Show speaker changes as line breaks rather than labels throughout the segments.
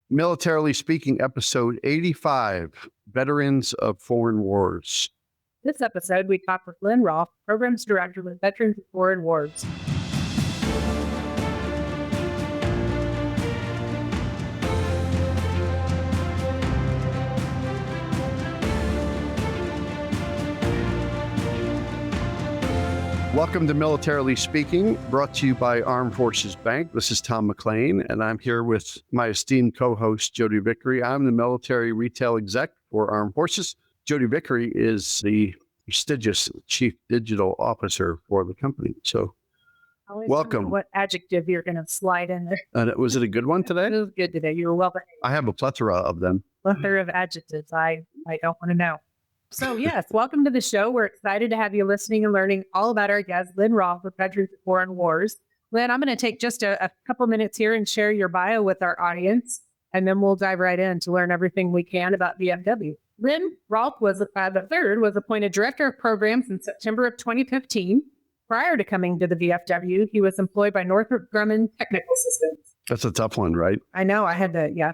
Militarily Speaking, episode 85, Veterans of Foreign Wars.
This episode, we talk with Lynn Rolfe, Programs Director with Veterans of Foreign Wars.
Welcome to Militarily Speaking, brought to you by Armed Forces Bank. This is Tom McLean, and I'm here with my esteemed co-host, Jodi Vickery. I'm the military retail exec for Armed Forces. Jodi Vickery is the prestigious Chief Digital Officer for the company. So, welcome.
What adjective you're going to slide in there?
Was it a good one today?
It was good today. You were well behaved.
I have a plethora of them.
Plethora of adjectives. I don't want to know. So yes, welcome to the show. We're excited to have you listening and learning all about our guest, Lynn Rolfe with Veterans of Foreign Wars. Lynn, I'm going to take just a couple minutes here and share your bio with our audience, and then we'll dive right in to learn everything we can about VFW. Lynn Rolfe was appointed Director of Programs in September of 2015. Prior to coming to the VFW, he was employed by Northrop Grumman Technical Systems.
That's a tough one, right?
I know. I had to, yeah.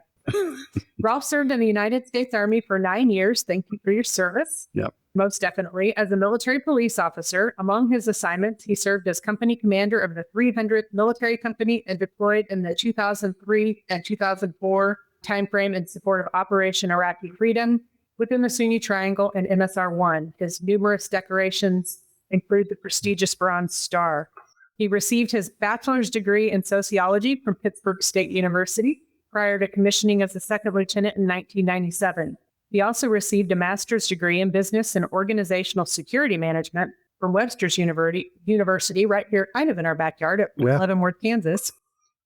Rolfe served in the United States Army for 9 years. Thank you for your service.
Yep.
Most definitely. As a military police officer, among his assignments, he served as company commander of the 300th Military Company and deployed in the 2003 and 2004 timeframe in support of Operation Iraqi Freedom within the Sunni Triangle and MSR-1. His numerous decorations include the prestigious Bronze Star. He received his bachelor's degree in sociology from Pittsburgh State University prior to commissioning as a second lieutenant in 1997. He also received a master's degree in business and organizational security management from Webster's University right here, kind of in our backyard at Leavenworth, Kansas.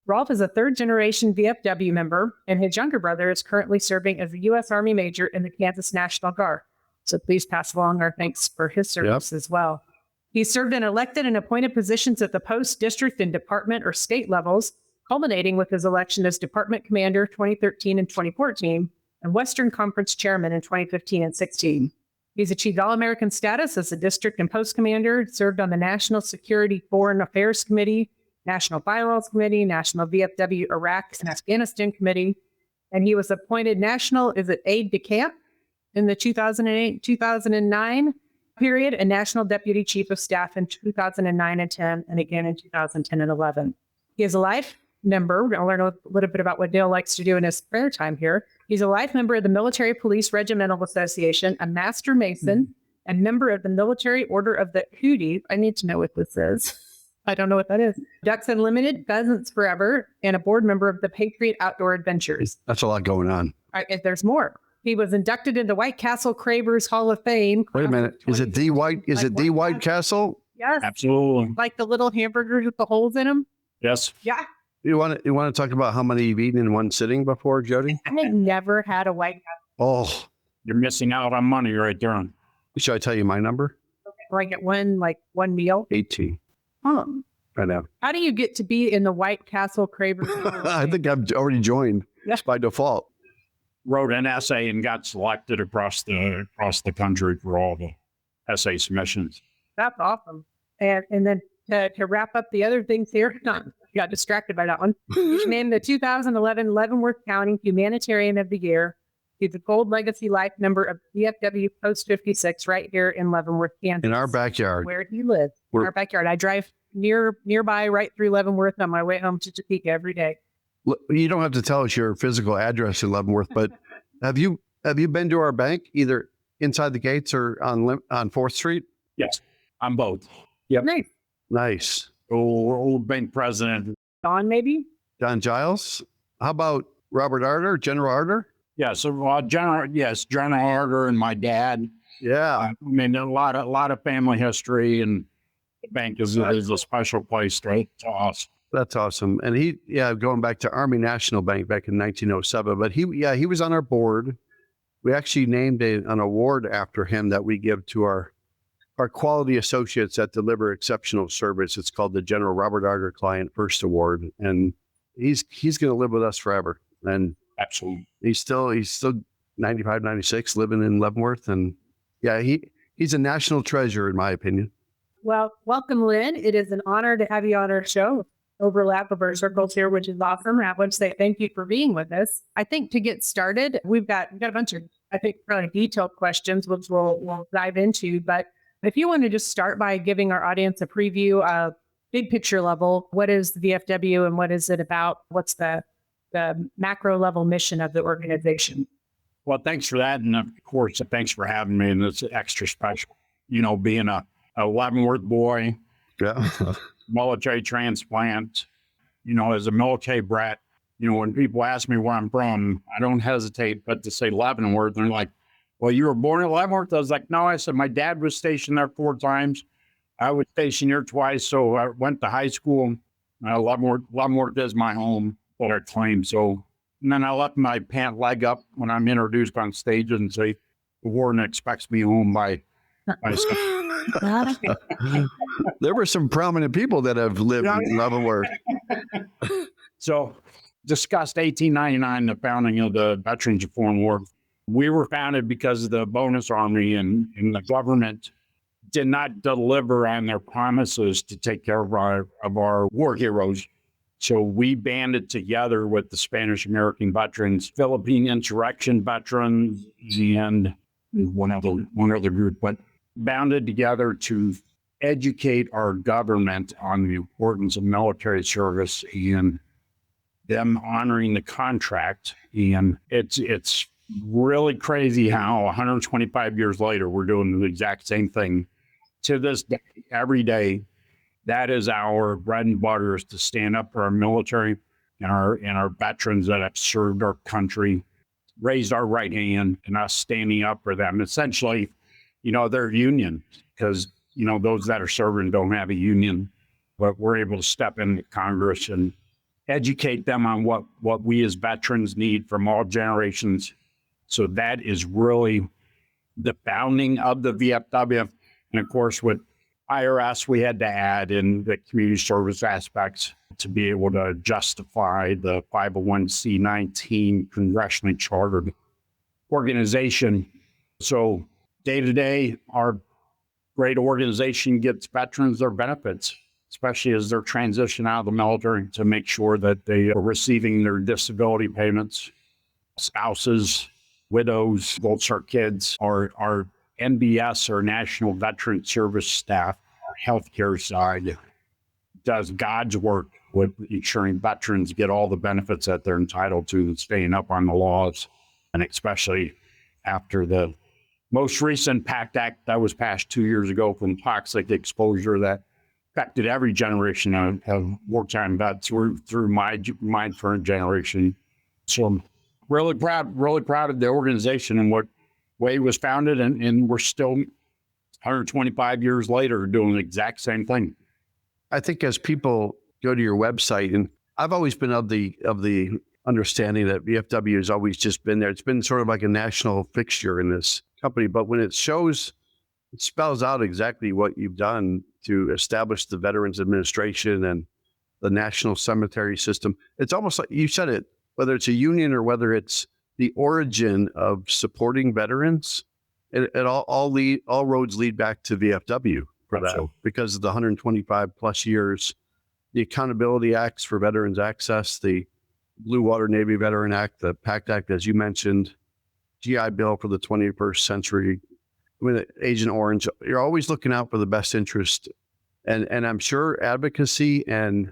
Rolfe is a third-generation VFW member, and his younger brother is currently serving as a U.S. Army Major in the Kansas National Guard. So please pass along our thanks for his service as well. He served in elected and appointed positions at the post, district, and department or state levels, culminating with his election as Department Commander 2013 and 2014, and Western Conference Chairman in 2015 and 16. He's achieved All-American status as a District and Post Commander, served on the National Security Foreign Affairs Committee, National Bylaws Committee, National VFW Iraq and Afghanistan Committee, and he was appointed National Aide de Camp in the 2008-2009 period, and National Deputy Chief of Staff in 2009 and 10, and again in 2010 and 11. He is a life member. I'll learn a little bit about what Dale likes to do in his spare time here. He's a life member of the Military Police Regimental Association, a Master Mason, and member of the Military Order of the Hootie. I need to know what this is. I don't know what that is. Ducks Unlimited, Pheasants Forever, and a board member of the Patriot Outdoor Adventures.
That's a lot going on.
There's more. He was inducted into White Castle Cravers Hall of Fame.
Wait a minute. Is it the White Castle?
Yes.
Absolutely.
Like the little hamburgers with the holes in them?
Yes.
Yeah.
You want to talk about how many you've eaten in one sitting before, Jodi?
I had never had a White Castle.
Oh.
You're missing out on money right there.
Should I tell you my number?
Okay. I get one meal?
18.
Huh.
Right now.
How do you get to be in the White Castle Cravers?
I think I've already joined by default.
Wrote an essay and got selected across the country for all the essay submissions.
That's awesome. And then to wrap up the other things here, got distracted by that one. He's named the 2011 Leavenworth County Humanitarian of the Year. He's a Gold Legacy Life member of VFW Post 56 right here in Leavenworth, Kansas.
In our backyard.
Where he lives. In our backyard. I drive nearby right through Leavenworth on my way home to Topeka every day.
You don't have to tell us your physical address in Leavenworth, but have you been to our bank either inside the gates or on 4th Street?
Yes, on both. Yep.
Nice.
Old bank president.
Don, maybe?
Don Giles. How about Robert Arter, General Arter?
Yeah, so General Arter and my dad.
Yeah.
I mean, a lot of family history, and the bank is a special place, right, to us.
That's awesome. And going back to Army National Bank back in 1907, but he was on our board. We actually named an award after him that we give to our quality associates that deliver exceptional service. It's called the General Robert Arter Client First Award. And he's going to live with us forever. And
absolutely,
he's still 95, 96 living in Leavenworth. And he's a national treasure in my opinion.
Well, welcome, Lynn. It is an honor to have you on our show. overlap of our circles here, which is awesome. I want to say thank you for being with us. I think to get started, we've got a bunch of, I think, really detailed questions, which we'll dive into. But if you want to just start by giving our audience a preview of big picture level, what is the VFW and what is it about? What's the macro level mission of the organization?
Well, thanks for that. And of course, thanks for having me. And it's extra special, being a Leavenworth boy,
Yeah.
military transplant, as a military brat, when people ask me where I'm from, I don't hesitate but to say Leavenworth. They're like, well, you were born in Leavenworth? I was like, no, I said, my dad was stationed there 4 times. I was stationed here twice. So I went to high school. Leavenworth is my home, what I claim. So, and then I left my pant leg up when I'm introduced on stage and say, the warden expects me home by
There were some prominent people that have lived in Leavenworth.
So, discussed 1899, the founding of the Veterans of Foreign War. We were founded because of the bonus army and the government did not deliver on their promises to take care of our war heroes. So we banded together with the Spanish American veterans, Philippine insurrection veterans, and one other group, but bounded together to educate our government on the importance of military service and them honoring the contract. And it's really crazy how 125 years later, we're doing the exact same thing to this day, every day. That is our bread and butter, is to stand up for our military and our veterans that have served our country, raised our right hand, and us standing up for them. Essentially, their union, because, those that are serving don't have a union, but we're able to step into Congress and educate them on what we as veterans need from all generations. So that is really the founding of the VFW. And of course, with IRS, we had to add in the community service aspects to be able to justify the 501c19 congressionally chartered organization. So day to day, our great organization gets veterans their benefits, especially as they're transitioning out of the military, to make sure that they are receiving their disability payments. Spouses, widows, Gold Star kids, our NVS, or National Veteran Service staff, our healthcare side, does God's work with ensuring veterans get all the benefits that they're entitled to, staying up on the laws, and especially after the most recent PACT Act that was passed 2 years ago from toxic exposure that affected every generation of wartime vets through my current generation. So I'm really proud of the organization and what way it was founded, and we're still 125 years later doing the exact same thing.
I think as people go to your website, and I've always been of the understanding that VFW has always just been there. It's been sort of like a national fixture in this company, but when it spells out exactly what you've done to establish the Veterans Administration and the National Cemetery System. It's almost like you said it, whether it's a union or whether it's the origin of supporting veterans, all roads lead back to VFW for that.
Absolutely.
Because of the 125 plus years, the Accountability Acts for Veterans Access, the Blue Water Navy Veteran Act, the PACT Act, as you mentioned, GI Bill for the 21st century, Agent Orange. You're always looking out for the best interest. And I'm sure advocacy and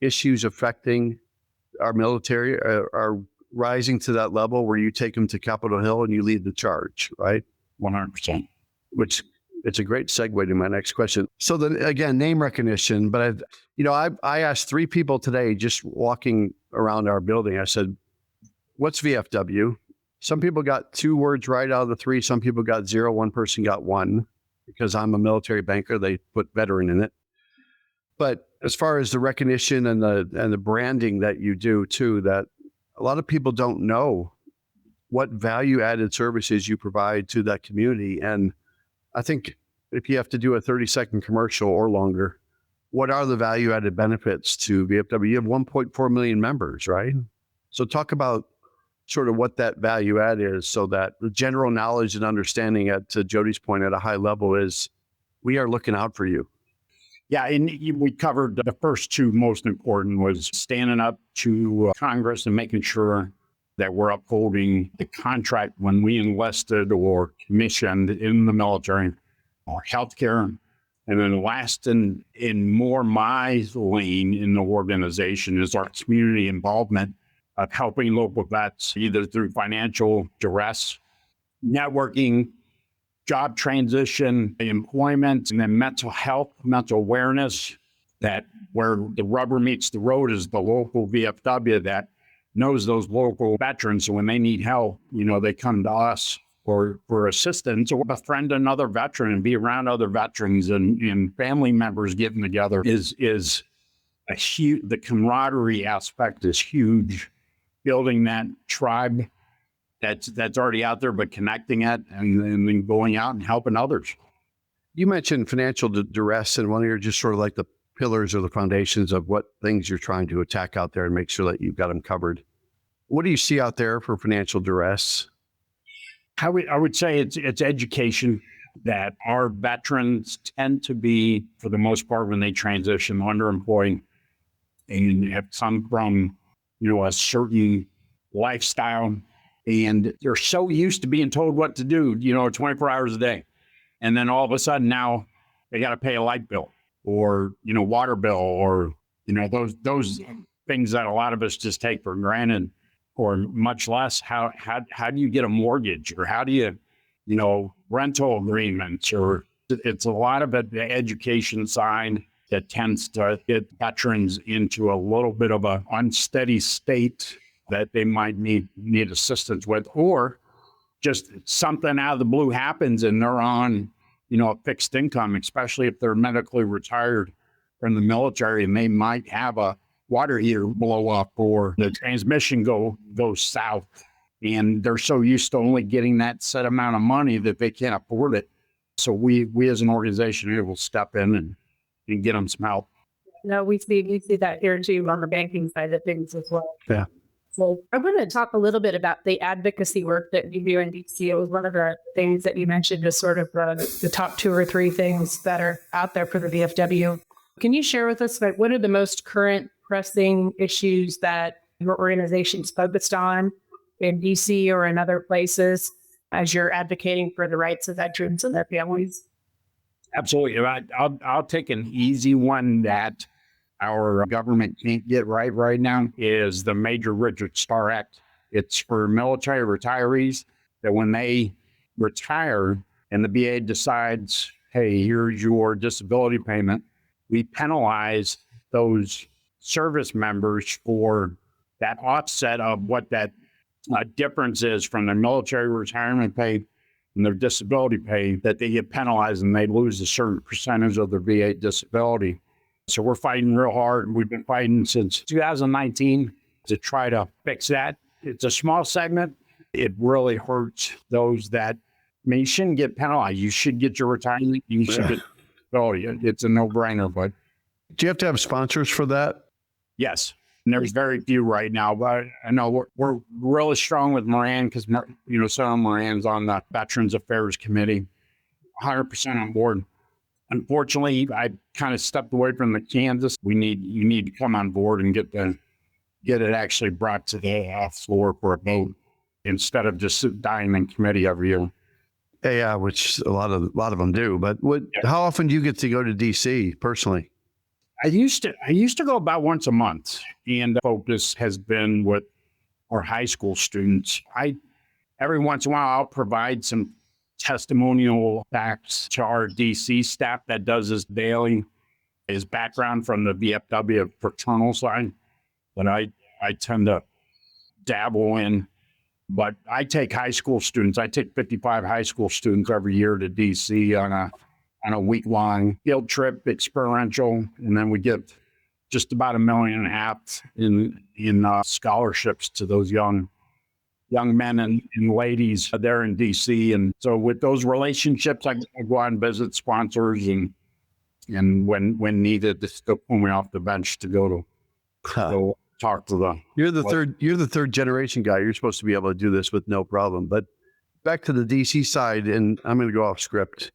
issues affecting our military are rising to that level where you take them to Capitol Hill and you lead the charge, right?
100%.
Which it's a great segue to my next question. So then again, name recognition, but I asked 3 people today just walking around our building. I said, what's VFW? Some people got 2 words right out of the 3. Some people got 0. One person got 1 because I'm a military banker. They put veteran in it. But as far as the recognition and the branding that you do too, that a lot of people don't know what value added services you provide to that community. And I think if you have to do a 30-second commercial or longer, what are the value added benefits to VFW? You have 1.4 million members, right? So talk about sort of what that value add is, so that the general knowledge and understanding, to Jodi's point, at a high level, is we are looking out for you.
Yeah, and we covered the first two most important was standing up to Congress and making sure that we're upholding the contract when we enlisted or commissioned in the military or healthcare. And then last in more my lane in the organization is our community involvement of helping local vets either through financial duress, networking, job transition, employment, and then mental health, mental awareness, that where the rubber meets the road is the local VFW that knows those local veterans. So when they need help, they come to us for assistance or befriend another veteran and be around other veterans and family members getting together is a huge, the camaraderie aspect is huge. Building that tribe that's already out there, but connecting it and then going out and helping others.
You mentioned financial duress, and one of your just sort of like the pillars or the foundations of what things you're trying to attack out there and make sure that you've got them covered. What do you see out there for financial duress?
I would say it's education, that our veterans tend to be, for the most part, when they transition, underemployed and have come from, a certain lifestyle. And they're so used to being told what to do, 24 hours a day. And then all of a sudden now they got to pay a light bill or, water bill or, those things that a lot of us just take for granted, or much less how do you get a mortgage, or how do you, rental agreements, or it's a lot of it, the education side that tends to get veterans into a little bit of an unsteady state that they might need assistance with, or just something out of the blue happens and they're on, a fixed income, especially if they're medically retired from the military, and they might have a water heater blow up or the transmission goes south, and they're so used to only getting that set amount of money that they can't afford it. So we as an organization will step in and get them some help.
No, we see that here too on the banking side of things as well.
Yeah.
So I want to talk a little bit about the advocacy work that you do in DC. It was one of the things that you mentioned as sort of the top 2 or 3 things that are out there for the VFW. Can you share with us what are the most current pressing issues that your organization's focused on in DC or in other places as you're advocating for the rights of veterans and their families?
Absolutely. I'll take an easy one that our government can't get right now is the Major Richard Starr Act. It's for military retirees that when they retire and the VA decides, hey, here's your disability payment, we penalize those service members for that offset of what that difference is from their military retirement pay and their disability pay, that they get penalized and they lose a certain percentage of their VA disability. So we're fighting real hard. We've been fighting since 2019 to try to fix that. It's a small segment. It really hurts those that, you shouldn't get penalized. You should get your retirement. You should get disability. It's a no-brainer, but.
Do you have to have sponsors for that?
Yes. And there's very few right now, but I know we're really strong with Moran because, Senator Moran's on the Veterans Affairs Committee, 100% on board. Unfortunately, I kind of stepped away from the Kansas. You need to come on board and get it actually brought to the floor for a vote instead of just dying in committee every year.
Yeah, which a lot of them do. But how often do you get to go to DC personally?
I used to go about once a month, and the focus has been with our high school students. Every once in a while I'll provide some testimonial facts to our DC staff that does this daily. His background from the VFW fraternal side that I tend to dabble in. But I take high school students. I take 55 high school students every year to DC on a week-long field trip, experiential, and then we get just about $1.5 million in scholarships to those young men and ladies there in DC. And so with those relationships, I go out and visit sponsors and when needed, they still pull me off the bench to go talk to them.
You're the third generation guy. You're supposed to be able to do this with no problem. But back to the DC side, and I'm going to go off script.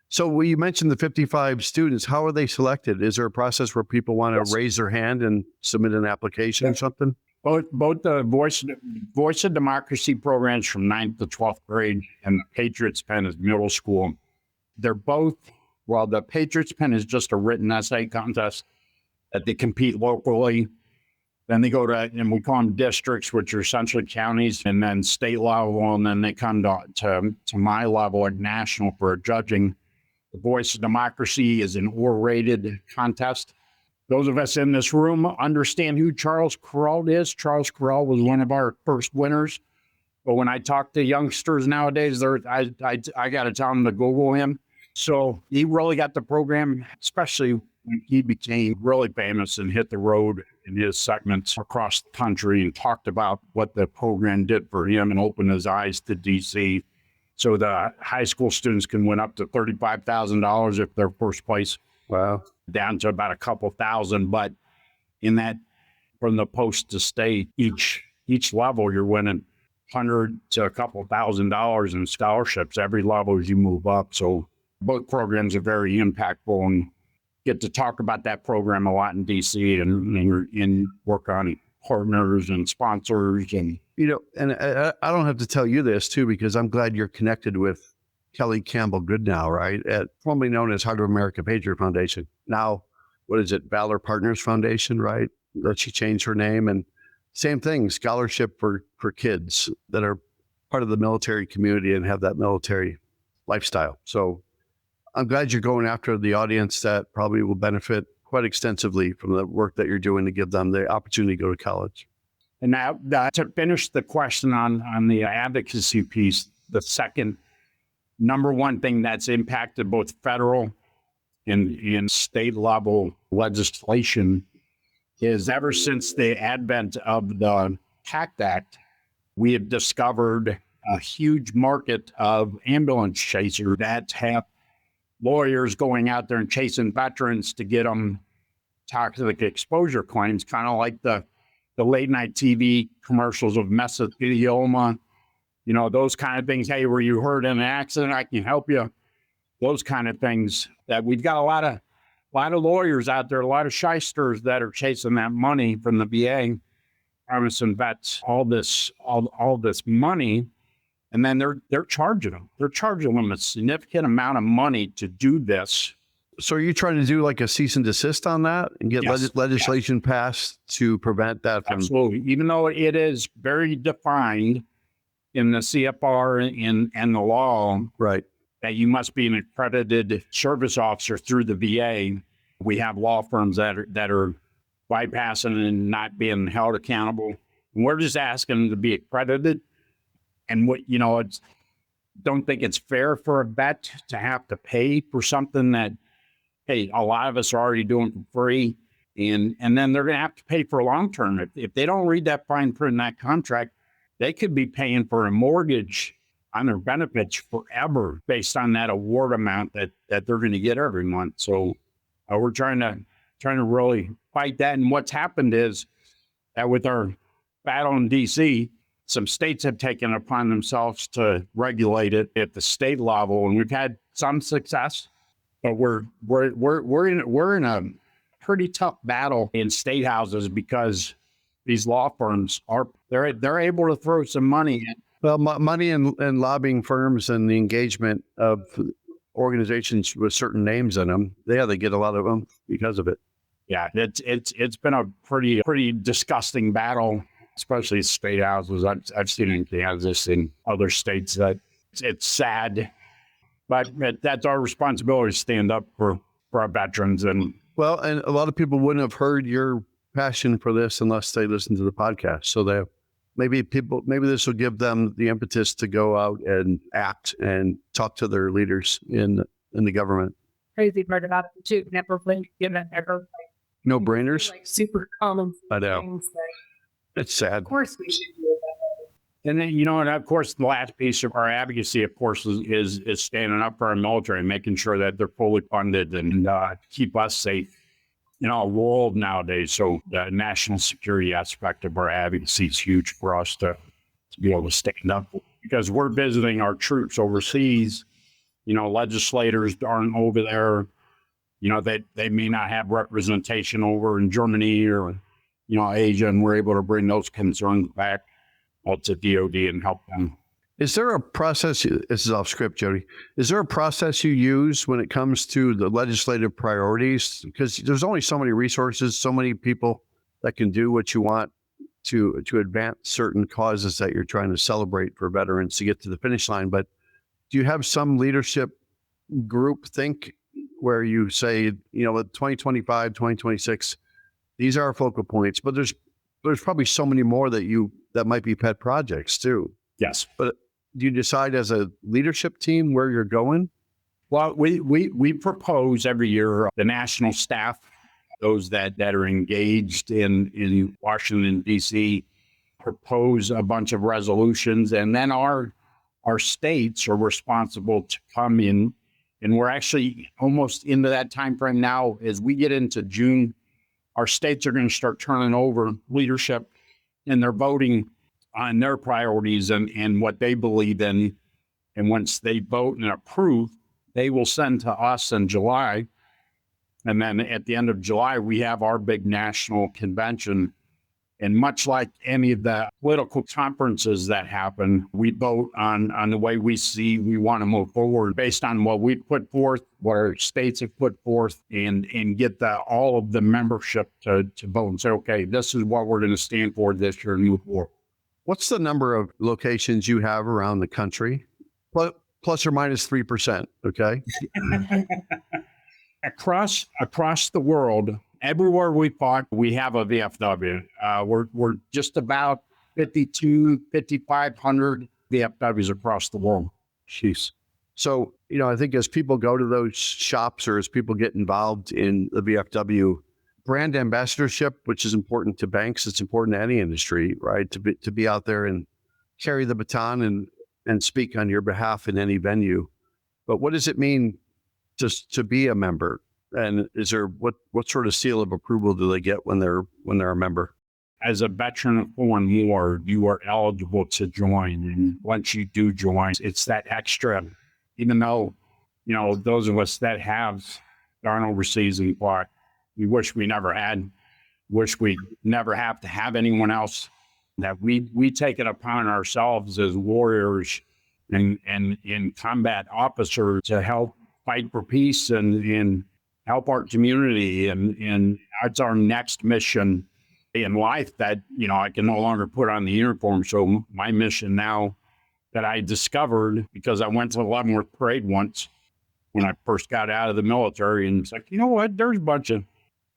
So you mentioned the 55 students. How are they selected? Is there a process where people want to raise their hand and submit an application or something?
Both the Voice of Democracy programs from 9th to 12th grade and the Patriots Pen is middle school. They're both, well, the Patriots Pen is just a written essay contest that they compete locally. Then they go to, and we call them districts, which are essentially counties, and then state level, and then they come to my level at national for judging. The Voice of Democracy is an or-rated contest. Those of us in this room understand who Charles Kuralt is. Charles Kuralt was one of our first winners. But when I talk to youngsters nowadays, I got to tell them to Google him. So he really got the program, especially when he became really famous and hit the road in his segments across the country and talked about what the program did for him and opened his eyes to DC. So the high school students can win up to $35,000 if they're first place.
Wow.
Down to about a couple thousand. But in that, from the post to state, each level, you're winning $100 to a couple $1,000 in scholarships every level as you move up. So both programs are very impactful, and get to talk about that program a lot in DC and work on partners and sponsors. And
and I don't have to tell you this too, because I'm glad you're connected with Kelly Campbell Goodnow, right? Formerly known as Heart of America Patriot Foundation. Now, what is it? Valor Partners Foundation, right? That she changed her name, and same thing, scholarship for kids that are part of the military community and have that military lifestyle. So I'm glad you're going after the audience that probably will benefit quite extensively from the work that you're doing to give them the opportunity to go to college.
And now to finish the question on the advocacy piece, the second number one thing that's impacted both federal and state level legislation is ever since the advent of the PACT Act, we have discovered a huge market of ambulance chasers that have lawyers going out there and chasing veterans to get them toxic exposure claims, kind of like the late night TV commercials of mesothelioma, those kind of things. Hey, were you hurt in an accident? I can help you. Those kind of things that we've got a lot of lawyers out there, a lot of shysters that are chasing that money from the VA, promising vets all this money. And then they're charging them. They're charging them a significant amount of money to do this.
So are you trying to do like a cease and desist on that and get legislation passed to prevent that from?
Absolutely. Even though it is very defined in the CFR and the law,
right,
that you must be an accredited service officer through the VA. We have law firms that are bypassing and not being held accountable. And we're just asking them to be accredited. And don't think it's fair for a vet to have to pay for something that, hey, a lot of us are already doing for free. And then they're going to have to pay for a long term. If they don't read that fine print in that contract, they could be paying for a mortgage on their benefits forever based on that award amount that they're going to get every month. So we're trying to really fight that. And what's happened is that with our battle in DC, some states have taken it upon themselves to regulate it at the state level, and we've had some success. But we're in a pretty tough battle in state houses because these law firms they're able to throw some money in.
Well, money and lobbying firms and the engagement of organizations with certain names in them, they get a lot of them because of it.
Yeah, it's been a pretty disgusting battle, especially state houses. I've seen it in Kansas and other states. That it's sad, but that's our responsibility to stand up for our veterans. And
a lot of people wouldn't have heard your passion for this unless they listened to the podcast. So maybe this will give them the impetus to go out and act and talk to their leaders in the government.
Crazy part about it too. Never blink, given ever.
No brainers.
Like super common.
I know.
Things
It's sad.
of course we should do it that way.
then and of course the last piece of our advocacy, of course, is standing up for our military and making sure that they're fully funded and keep us safe in our world nowadays. So the national security aspect of our advocacy is huge for us to be able to stand up, because we're visiting our troops overseas legislators aren't over there. They may not have representation over in Germany or, Asia, and we're able to bring those concerns back to DOD and help them.
Is there a process, this is off script, Jodi, is there a process you use when it comes to the legislative priorities? Because there's only so many resources, so many people that can do what you want to advance certain causes that you're trying to celebrate for veterans to get to the finish line. But do you have some leadership group think where you say, with 2025, 2026, these are our focal points, but there's probably so many more that might be pet projects too.
Yes.
But do you decide as a leadership team where you're going?
Well, we propose every year the national staff, those that are engaged in Washington, D.C., propose a bunch of resolutions, and then our states are responsible to come in. And we're actually almost into that time frame now. As we get into June, our states are going to start turning over leadership, and they're voting on their priorities and what they believe in. And once they vote and approve, they will send to us in July. And then at the end of July, we have our big national convention. And much like any of the political conferences that happen, we vote on the way we want to move forward based on what we put forth, what our states have put forth, and get all of the membership to vote and say, okay, this is what we're going to stand for this year and move forward.
What's the number of locations you have around the country? Plus or minus 3%, okay?
Across the world, everywhere we fought, we have a VFW. We're just about 5,500 VFWs across the world.
Jeez. So, I think as people go to those shops or as people get involved in the VFW, brand ambassadorship, which is important to banks, it's important to any industry, right? To be out there and carry the baton and speak on your behalf in any venue. But what does it mean to be a member? And is there what sort of seal of approval do they get when they're a member?
As a veteran of foreign war, you are eligible to join. And once you do join, it's that extra, even though, those of us that have gone overseas and fought, we wish we never had, wish we never have to have anyone else, that we take it upon ourselves as warriors and in combat officers to help fight for peace and help our community. And that's our next mission in life that, I can no longer put on the uniform. So my mission now that I discovered, because I went to the Leavenworth Parade once when I first got out of the military, and it's like, you know what, there's a bunch of,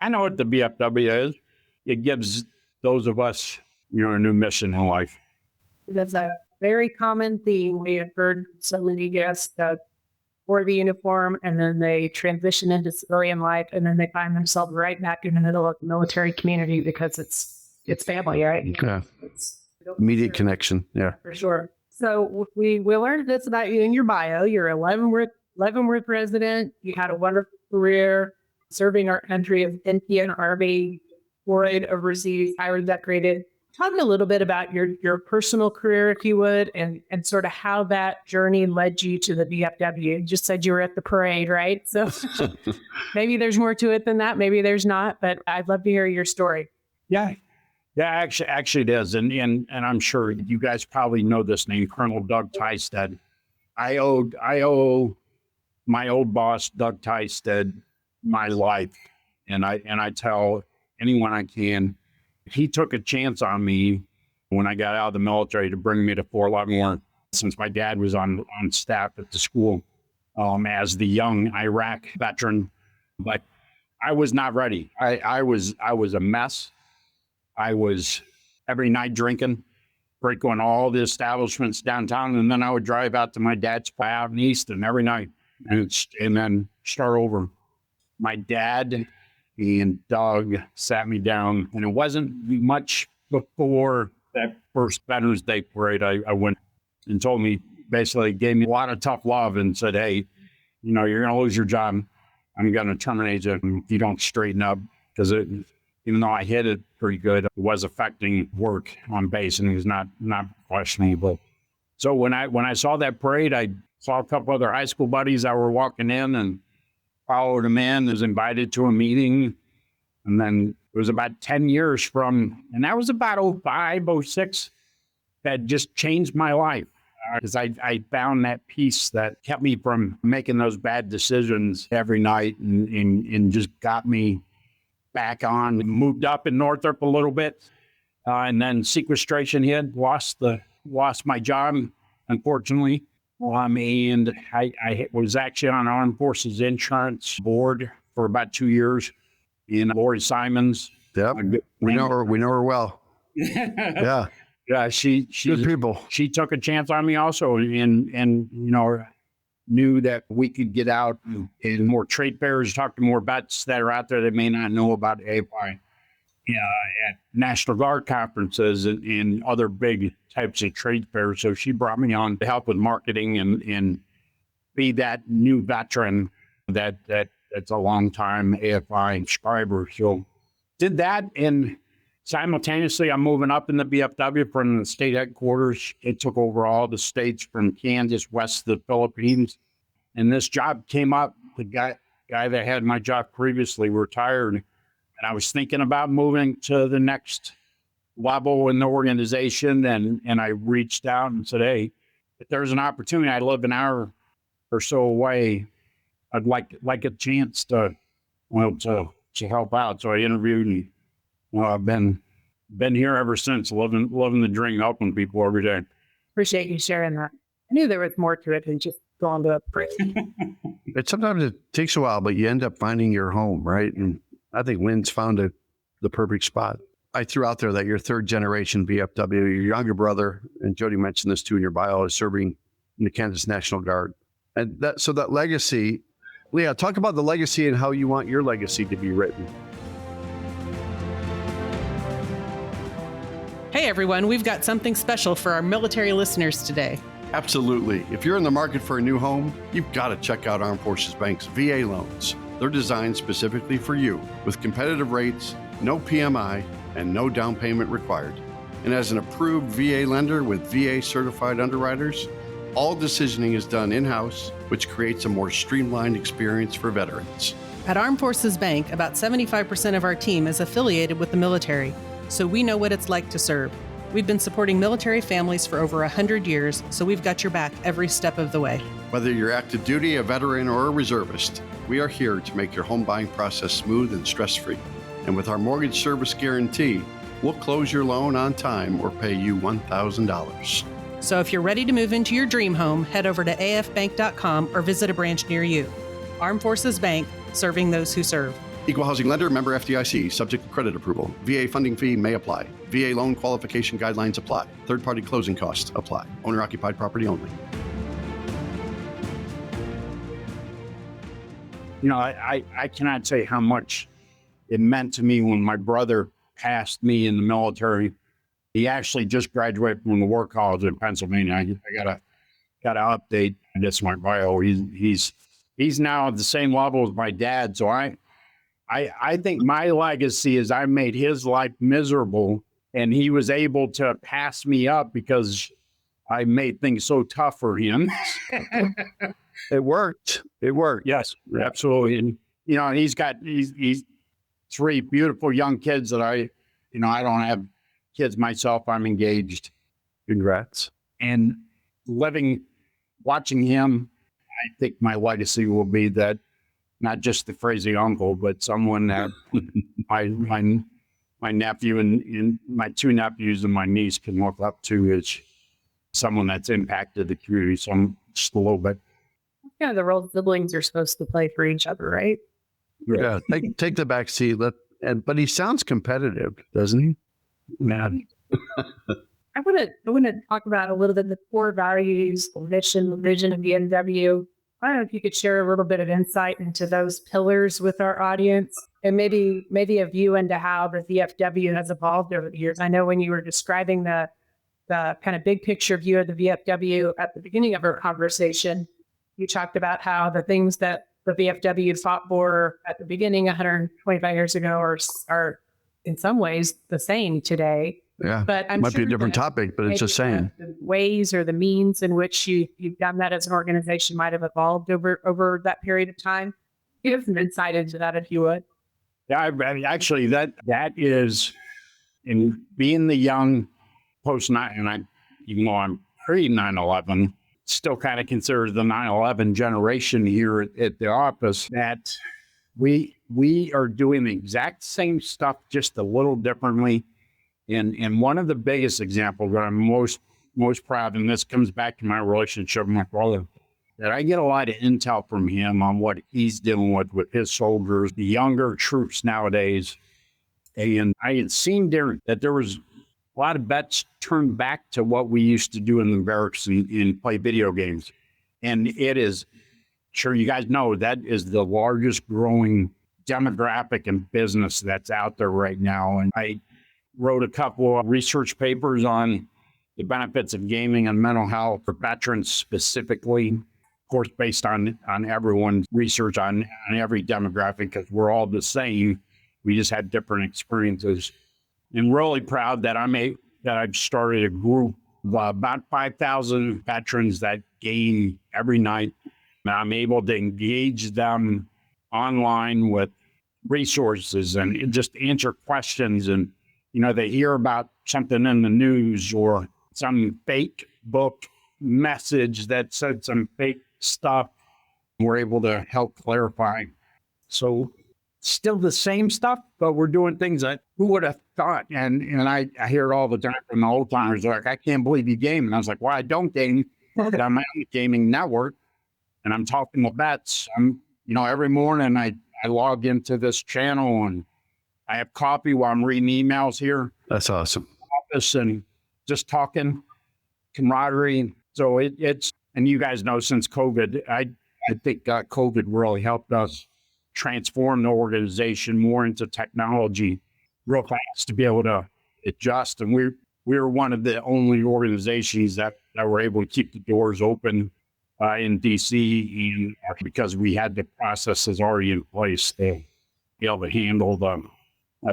I know what the VFW is. It gives those of us, a new mission in life.
That's a very common theme. We have heard so many guests that wear the uniform and then they transition into civilian life and then they find themselves right back in the middle of the military community because it's family, right?
Yeah. Immediate connection. Yeah.
For sure. So we learned this about you in your bio. You're a Leavenworth resident. You had a wonderful career serving our country as Indian Army, deployed overseas, highly decorated. Talk a little bit about your personal career, if you would, and sort of how that journey led you to the VFW. You just said you were at the parade, right? So maybe there's more to it than that. Maybe there's not, but I'd love to hear your story.
Yeah, actually it is. And I'm sure you guys probably know this name, Colonel Doug Tysted. I owe my old boss, Doug Tysted, my life. And I tell anyone I can, he took a chance on me when I got out of the military to bring me to Fort Leavenworth, since my dad was on staff at the school as the young Iraq veteran. But I was not ready. I was a mess. I was every night drinking, breaking all the establishments downtown, and then I would drive out to my dad's spot out in Easton every night and then start over. My dad and Doug sat me down, and it wasn't much before that first Veterans Day parade. I went and told me, basically gave me a lot of tough love and said, hey, you're going to lose your job. I'm going to terminate you if you don't straighten up, because even though I hit it pretty good, it was affecting work on base, and it was not questionable. So when I saw that parade, I saw a couple other high school buddies that were walking in and followed them in, was invited to a meeting. And then it was about 10 years from, and that was about 05, 06, that just changed my life. Because I found that peace that kept me from making those bad decisions every night and just got me back on. Moved up in Northrop a little bit, and then sequestration hit, lost my job, unfortunately. And I was actually on Armed Forces Insurance Board for about 2 years in Lori Simons.
Yep. We know her well. Yeah.
Yeah, she
Good people.
She took a chance on me also, and knew that we could get out in more trade fairs, talk to more vets that are out there that may not know about AFI. At National Guard conferences and other big types of trade fairs. So she brought me on to help with marketing and be that new veteran that's a long time AFI subscriber. So did that, and simultaneously, I'm moving up in the VFW from the state headquarters. It took over all the states from Kansas west to the Philippines. And this job came up. The guy that had my job previously retired. And I was thinking about moving to the next level in the organization. And I reached out and said, hey, if there's an opportunity, I live an hour or so away. I'd like a chance to help out. So I interviewed, and I've been here ever since, living the dream, helping people every day.
Appreciate you sharing that. I knew there was more to it than just going to a priest.
Sometimes it takes a while, but you end up finding your home, right? And I think Lynn's found the perfect spot. I threw out there that you're third generation VFW. Your younger brother, and Jodi mentioned this too in your bio, is serving in the Kansas National Guard. And that legacy, Leah, talk about the legacy and how you want your legacy to be written.
Hey everyone, we've got something special for our military listeners today.
Absolutely. If you're in the market for a new home, you've got to check out Armed Forces Bank's VA loans. They're designed specifically for you with competitive rates, no PMI, and no down payment required. And as an approved VA lender with VA certified underwriters, all decisioning is done in-house, which creates a more streamlined experience for veterans.
At Armed Forces Bank, about 75% of our team is affiliated with the military, so we know what it's like to serve. We've been supporting military families for over 100 years, so we've got your back every step of the way.
Whether you're active duty, a veteran, or a reservist, we are here to make your home buying process smooth and stress-free. And with our mortgage service guarantee, we'll close your loan on time or pay you $1,000.
So if you're ready to move into your dream home, head over to afbank.com or visit a branch near you. Armed Forces Bank, serving those who serve.
Equal housing lender, member FDIC, subject to credit approval. VA funding fee may apply. VA loan qualification guidelines apply. Third-party closing costs apply. Owner-occupied property only.
I cannot say how much it meant to me when my brother passed me in the military. He actually just graduated from the War College in Pennsylvania. I gotta update this my bio. He's now at the same level as my dad. So I think my legacy is I made his life miserable, and he was able to pass me up because I made things so tough for him.
It worked.
Yes, absolutely. And he's three beautiful young kids that I don't have kids myself. I'm engaged.
Congrats.
And watching him, I think my legacy will be that not just the crazy uncle, but someone that my nephew and my two nephews and my niece can look up to as someone that's impacted the community just a little bit.
Kind of the role siblings are supposed to play for each other, right?
Yeah, take the back seat. But he sounds competitive, doesn't he?
Man.
I want to talk about a little bit the core values, the mission, the vision of VFW. I don't know if you could share a little bit of insight into those pillars with our audience, and maybe a view into how the VFW has evolved over the years. I know when you were describing the kind of big picture view of the VFW at the beginning of our conversation, you talked about how the things that the VFW fought for at the beginning 125 years ago are in some ways the same today.
Yeah,
but I'm
might
sure
be a different
that
topic, but it's the same.
ways or the means in which you've done that as an organization might have evolved over that period of time? Give some insight into that, if you would.
Yeah, I mean, actually, that is in being the young post 9, and even though I'm pre 9/11, still kind of considered the 9/11 generation here at the office, that we are doing the exact same stuff, just a little differently. And one of the biggest examples that I'm most proud, and this comes back to my relationship with my brother, that I get a lot of intel from him on what he's dealing with his soldiers, the younger troops nowadays. And I had seen there that there was a lot of vets turned back to what we used to do in the barracks and play video games. And it is, sure you guys know, that is the largest growing demographic and business that's out there right now. And I wrote a couple of research papers on the benefits of gaming and mental health for veterans specifically, of course, based on everyone's research on every demographic, because we're all the same. We just had different experiences. And really proud that I've started a group of about 5,000 veterans that game every night. And I'm able to engage them online with resources and just answer questions. And, they hear about something in the news or some fake book message that said some fake stuff. We're able to help clarify. So still the same stuff, but we're doing things that who would have thought? And I hear it all the time from the old timers. They're like, I can't believe you game. And I was like, well, I don't game. But I'm on the gaming network and I'm talking to vets. Every morning I log into this channel and I have coffee while I'm reading emails here.
That's awesome.
Office and just talking, camaraderie. So it's, and you guys know since COVID, I think COVID really helped us transform the organization more into technology real fast to be able to adjust. And we were one of the only organizations that were able to keep the doors open in DC, and because we had the processes already in place to be able to handle the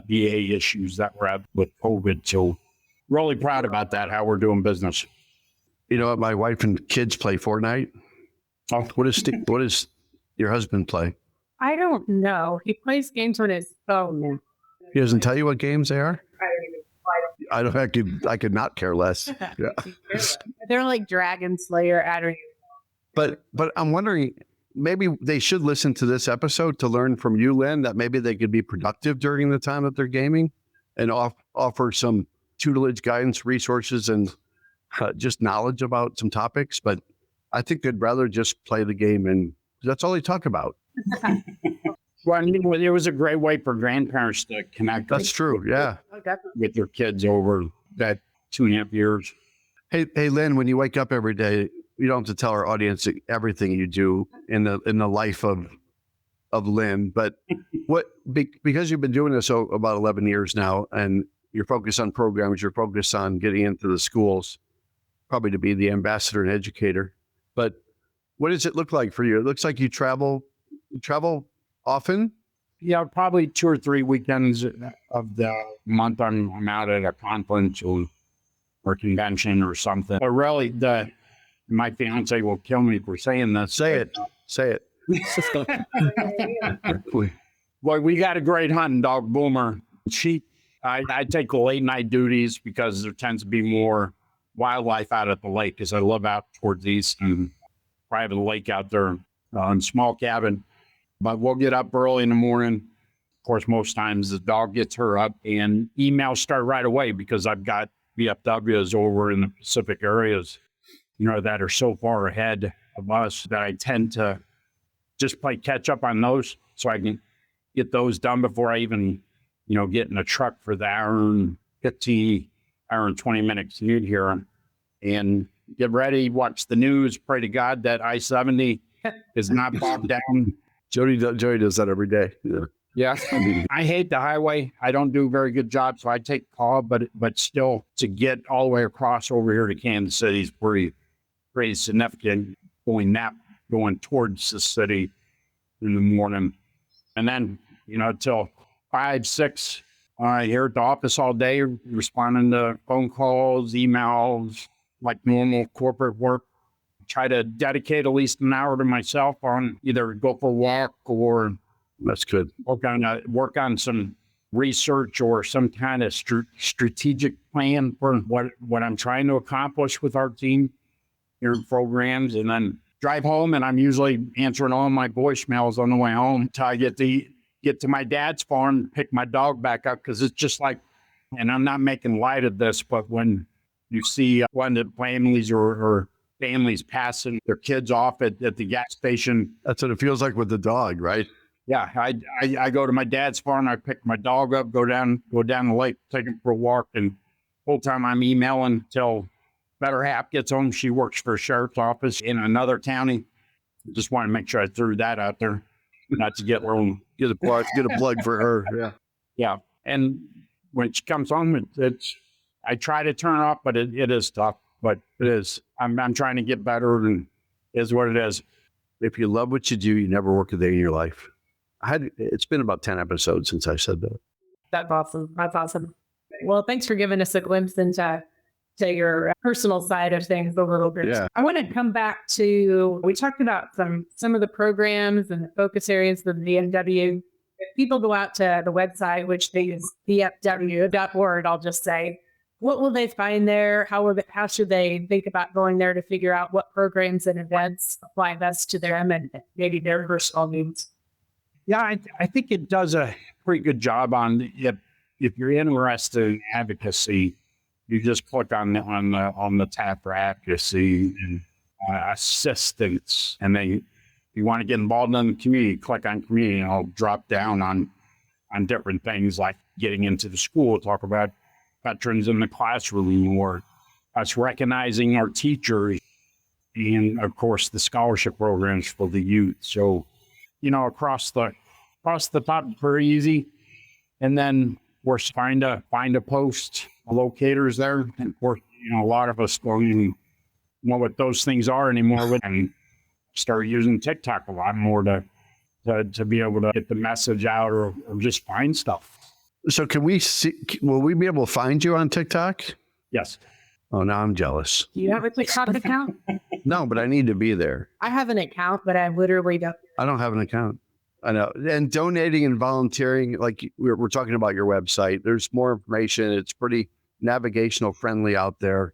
VA issues that were with COVID. So really proud about that, how we're doing business.
You know what? My wife and kids play Fortnite.
Oh.
What does your husband play?
I don't know. He plays games on his phone.
He doesn't tell you what games they are? I could not care less. Yeah.
They're like Dragon Slayer, Adder.
But I'm wondering, maybe they should listen to this episode to learn from you, Lynn, that maybe they could be productive during the time that they're gaming and offer some tutelage, guidance, resources, and just knowledge about some topics. But I think they'd rather just play the game, and that's all they talk about.
Well, it was a great way for grandparents to connect.
That's true. Yeah.
With their kids over that 2.5 years.
Hey, Lynn, when you wake up every day, you don't have to tell our audience everything you do in the life of Lynn, but because you've been doing this about 11 years now, and you're focused on programs, you're focused on getting into the schools, probably to be the ambassador and educator. But what does it look like for you? It looks like you travel often.
Yeah, probably 2 or 3 weekends of the month I'm out at a conference or convention or something. But really, my fiance will kill me for saying this.
Say it.
Well, we got a great hunting dog, Boomer. I take the late night duties because there tends to be more wildlife out at the lake, because I live out towards the east and private lake out there in small cabin. But we'll get up early in the morning. Of course, most times the dog gets her up, and emails start right away because I've got VFWs over in the Pacific areas, that are so far ahead of us that I tend to just play catch up on those so I can get those done before I even, get in a truck for the hour and 20-minute commute here and get ready, watch the news, pray to God that I-70 is not bogged down.
Jodi does that every day.
Yeah. I hate the highway. I don't do a very good job, so I take call, but still to get all the way across over here to Kansas City is pretty significant, going towards the city in the morning. And then, till 5, 6, here at the office all day, responding to phone calls, emails, like normal corporate work. Try to dedicate at least an hour to myself on either go for a walk or
That's good.
work on some research or some kind of strategic plan for what I'm trying to accomplish with our team here in programs, and then drive home. And I'm usually answering all my voicemails on the way home until I get to my dad's farm and pick my dog back up, because it's just like, and I'm not making light of this, but when you see one of the families or families passing their kids off at the gas station.
That's what it feels like with the dog, right?
Yeah, I go to my dad's farm, I pick my dog up, go down the lake, take him for a walk, and whole time I'm emailing till better half gets home. She works for a sheriff's office in another county. Just want to make sure I threw that out there, not to get wrong.
Get a plug for her. Yeah.
Yeah, and when she comes home, it's I try to turn off, but it is tough. But
It is.
I'm trying to get better, and it is what it is.
If you love what you do, you never work a day in your life. It's been about 10 episodes since I said that.
That's awesome. That's awesome. Well, thanks for giving us a glimpse into your personal side of things a little bit.
Yeah.
I want to come back to, we talked about some of the programs and the focus areas of the VFW. If people go out to the website, which they use VFW.org, I'll just say, what will they find there? How should they think about going there to figure out what programs and events apply best to them and maybe their personal needs?
Yeah, I think it does a pretty good job on if you're interested in advocacy, you just click on the tab for advocacy and assistance, and then if you want to get involved in the community, click on community, and I'll drop down on different things like getting into the school, talk about veterans in the classroom, or us recognizing our teachers, and of course the scholarship programs for the youth. So, across the top, very easy. And then we're trying to find a post locators there. And of course, a lot of us don't even know what those things are anymore, and start using TikTok a lot more to be able to get the message out or just find stuff.
So will we be able to find you on TikTok?
Yes.
Oh, now I'm jealous.
Do you have a TikTok account?
No, but I need to be there.
I have an account, but I literally don't.
I don't have an account. I know. And donating and volunteering, like we're talking about your website, there's more information. It's pretty navigational friendly out there.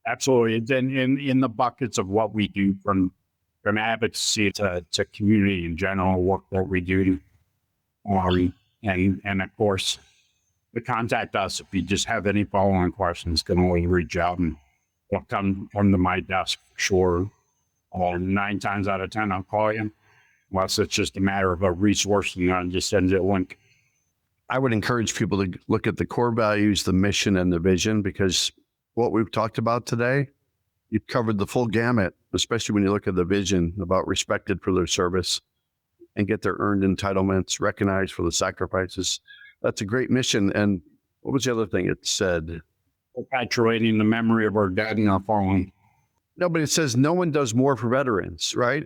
Absolutely. It's in the buckets of what we do from advocacy to community in general, what we do. And of course, to contact us if you just have any following questions, can only reach out and they'll come to my desk for sure. Or 9 times out of 10, I'll call you. Unless it's just a matter of a resource and I'll just send you a link.
I would encourage people to look at the core values, the mission, and the vision, because what we've talked about today, you've covered the full gamut, especially when you look at the vision about respected for their service and get their earned entitlements, recognized for the sacrifices. That's a great mission. And what was the other thing it said?
Perpetuating the memory of our dead and our fallen.
No, but it says no one does more for veterans, right?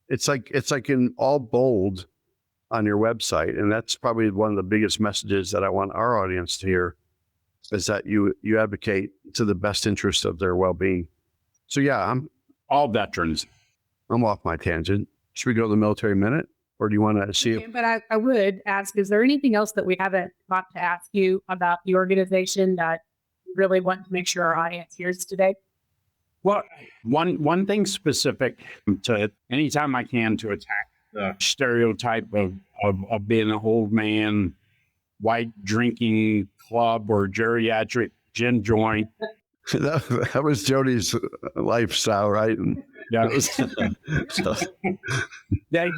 It's like in all bold on your website. And that's probably one of the biggest messages that I want our audience to hear, is that you advocate to the best interest of their well-being. So yeah, I'm
all veterans.
I'm off my tangent. Should we go to the military minute? Or do you want to see
Okay, but I would ask, is there anything else that we haven't got to ask you about the organization that you really want to make sure our audience hears today?
Well, one thing specific to anytime I can to attack the stereotype of being an old man, white drinking club or geriatric gin joint.
that was Jodi's lifestyle, right? And
yeah.
So.
That,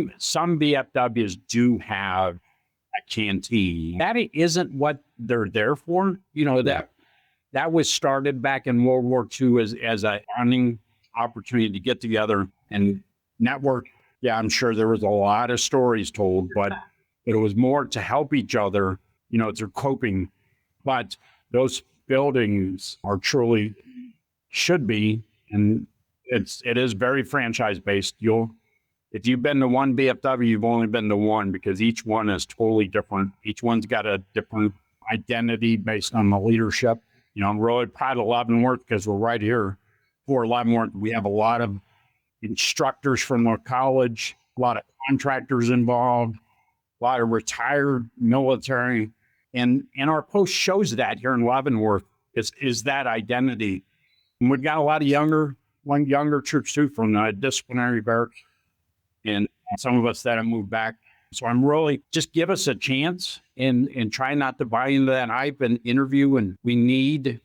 some VFWs do have a canteen. That isn't what they're there for. That was started back in World War II as a bonding opportunity to get together and network. Yeah, I'm sure there was a lot of stories told, but it was more to help each other, through coping. But those buildings are truly should be, and it is very franchise based. If you've been to one VFW, you've only been to one, because each one is totally different. Each one's got a different identity based on the leadership. I'm really proud of Leavenworth because we're right here for Leavenworth. We have a lot of instructors from the college, a lot of contractors involved, a lot of retired military. And our post shows that here in Leavenworth is that identity. And we've got a lot of younger troops too from the disciplinary barracks and some of us that have moved back. So I'm really just give us a chance and try not to buy into that hype and interview. And we need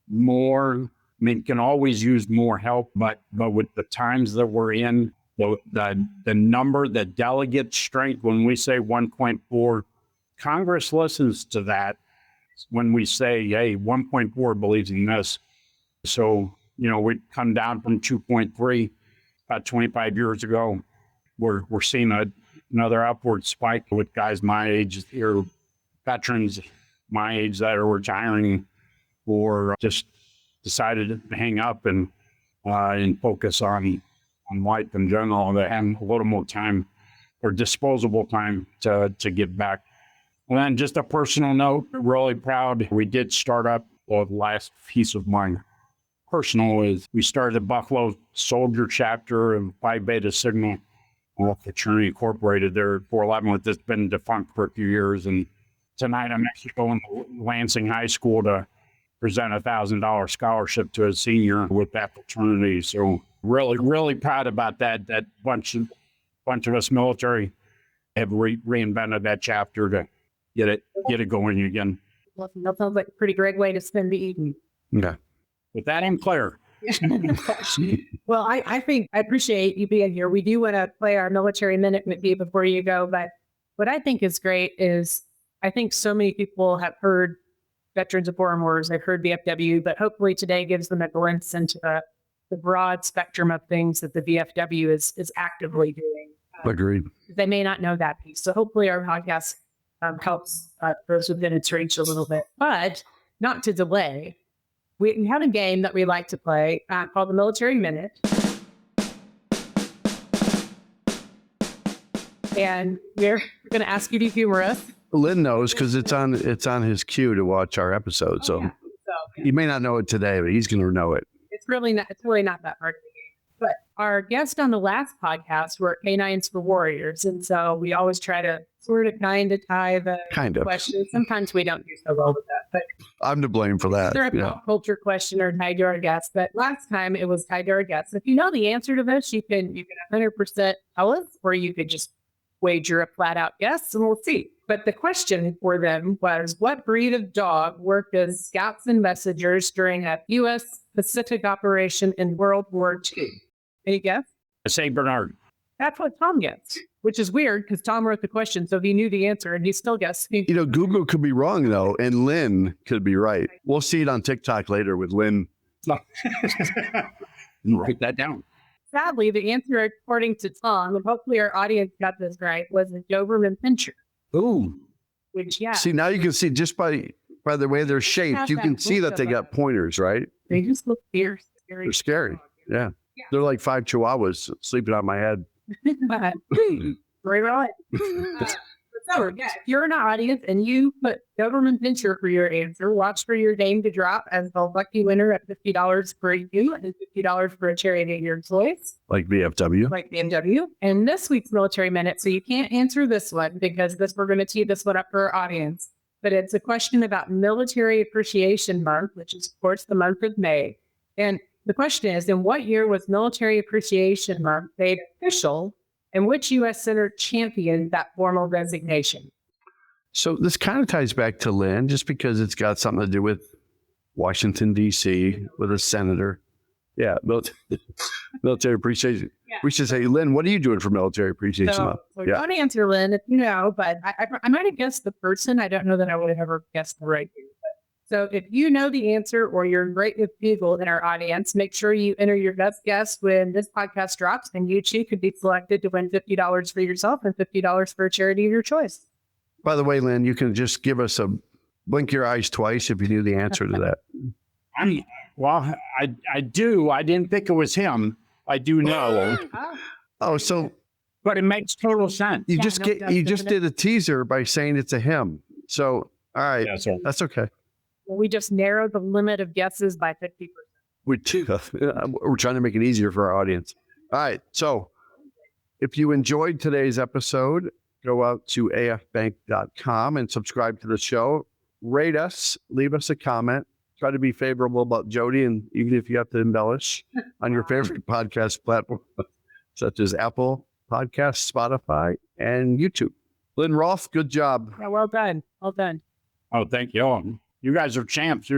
more. I mean, can always use more help, but with the times that we're in, the number, the delegate strength, when we say 1.4, Congress listens to that when we say, hey, 1.4 believes in this. So, we come down from 2.3 about 25 years ago. We're seeing another upward spike with guys my age here, veterans my age that are retiring or just decided to hang up and focus on life in general. They have a little more time or disposable time to give back. And then just a personal note, really proud. We did start up, the last piece of mine personal is we started the Buffalo Soldier chapter of Phi Beta Sigma Fraternity Incorporated there at 411. It's been defunct for a few years. And tonight I'm actually going to Lansing High School to present $1,000 scholarship to a senior with that fraternity. So really, really proud about that. That bunch of us military have reinvented that chapter to get it going again.
Well, that sounds like a pretty great way to spend the evening.
Okay.
With that, I'm clear.
Well, I think I appreciate you being here. We do want to play our military minute with you before you go. But what I think is great is I think so many people have heard Veterans of Foreign Wars. They've heard VFW, but hopefully today gives them a glimpse into the broad spectrum of things that the VFW is actively doing.
Agreed.
They may not know that piece. So hopefully our podcast helps those within its reach a little bit. But not to delay, we have a game that we like to play called the Military Minute. And we're going to ask you to humor us.
Lynn knows because it's on his queue to watch our episode. So he may not know it today, but he's going to know it.
It's really not that hard of a game. But our guest on the last podcast were Canines for Warriors. And so we always try to sort of kind of tie the questions. Sometimes we don't do so well with that. But
I'm to blame for that.
They're a pop culture question or tied to our guest. But last time it was tied to our guest. If you know the answer to this, you can 100% tell us, or you could just wager a flat out guess and we'll see. But the question for them was, what breed of dog worked as scouts and messengers during a U.S. Pacific operation in World War II? Any guess?
I say Bernard.
That's what Tom gets, which is weird because Tom wrote the question, so he knew the answer and he still guessed.
Google could be wrong though, and Lynn could be right. We'll see it on TikTok later with Lynn.
Write that down.
Sadly, the answer, according to Tom, and hopefully our audience got this right, was a Doberman Pinscher.
Ooh.
Which, yeah.
See, now you can see just by the way they're shaped, you can see that they got pointers, right?
They just look fierce.
They're scary. Yeah. They're like 5 chihuahuas sleeping on my head.
Very right. So, if you're in our audience and you put Doberman Pinscher for your answer, watch for your name to drop as the lucky winner at $50 for you and $50 for a charity of your choice.
Like VFW.
Like BMW. And this week's Military Minute, so you can't answer this one because we're going to tee this one up for our audience. But it's a question about Military Appreciation Month, which is, of course, the month of May. And the question is, in what year was Military Appreciation Month made official? And which U.S. Senator championed that formal designation?
So this kind of ties back to Lynn, just because it's got something to do with Washington, D.C., with a senator. Yeah, military appreciation. Yeah. We should say, Lynn, what are you doing for Military Appreciation Month?
So don't answer, Lynn, if you know, but I might have guessed the person. I don't know that I would have ever guessed the right thing. So if you know the answer or you're great with Google in our audience, make sure you enter your best guess when this podcast drops, and you too could be selected to win $50 for yourself and $50 for a charity of your choice.
By the way, Lynn, you can just give us blink your eyes twice if you knew the answer to that.
I do. I didn't think it was him. I do know. But it makes total sense.
You just did a teaser by saying it's a him. So, all right, that's okay.
We just narrowed the limit of guesses by 50%.
We're trying to make it easier for our audience. All right. So if you enjoyed today's episode, go out to afbank.com and subscribe to the show. Rate us, leave us a comment. Try to be favorable about Jodi, and even if you have to embellish on your favorite podcast platform, such as Apple Podcasts, Spotify, and YouTube. Lynn Rolfe, good job.
Yeah, well done. Well done.
Oh, thank you. You guys are champs.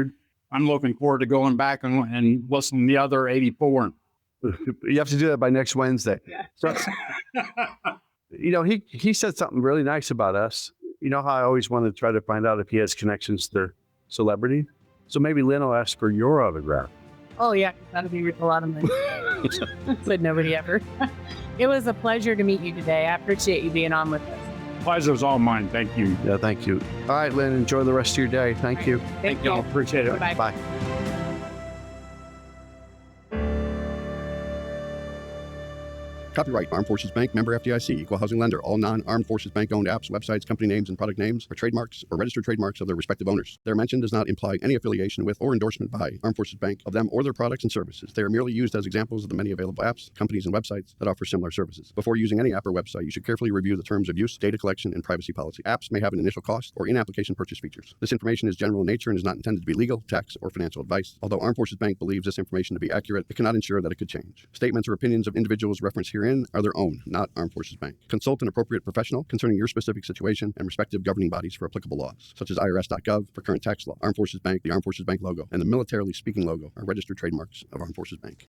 I'm looking forward to going back and listening to the other 84.
You have to do that by next Wednesday.
Yeah.
So, he said something really nice about us. You know how I always want to try to find out if he has connections to celebrity? So maybe Lynn will ask for your autograph.
Oh, yeah. That'd be worth a lot of money. But nobody ever. It was a pleasure to meet you today. I appreciate you being on with us.
Pleasure's all mine. Thank you.
Yeah, thank you. All right, Lynn, enjoy the rest of your day. Thank you.
Thank you.
Appreciate it.
Bye-bye.
Bye.
Copyright Armed Forces Bank, member FDIC, equal housing lender. All non-Armed Forces Bank-owned apps, websites, company names, and product names are trademarks or registered trademarks of their respective owners. Their mention does not imply any affiliation with or endorsement by Armed Forces Bank of them or their products and services. They are merely used as examples of the many available apps, companies, and websites that offer similar services. Before using any app or website, you should carefully review the terms of use, data collection, and privacy policy. Apps may have an initial cost or in-application purchase features. This information is general in nature and is not intended to be legal, tax, or financial advice. Although Armed Forces Bank believes this information to be accurate, it cannot ensure that it could change. Statements or opinions of individuals referenced herein are their own, not Armed Forces Bank. Consult an appropriate professional concerning your specific situation and respective governing bodies for applicable laws, such as IRS.gov for current tax law. Armed Forces Bank, the Armed Forces Bank logo, and the Militarily Speaking logo are registered trademarks of Armed Forces Bank.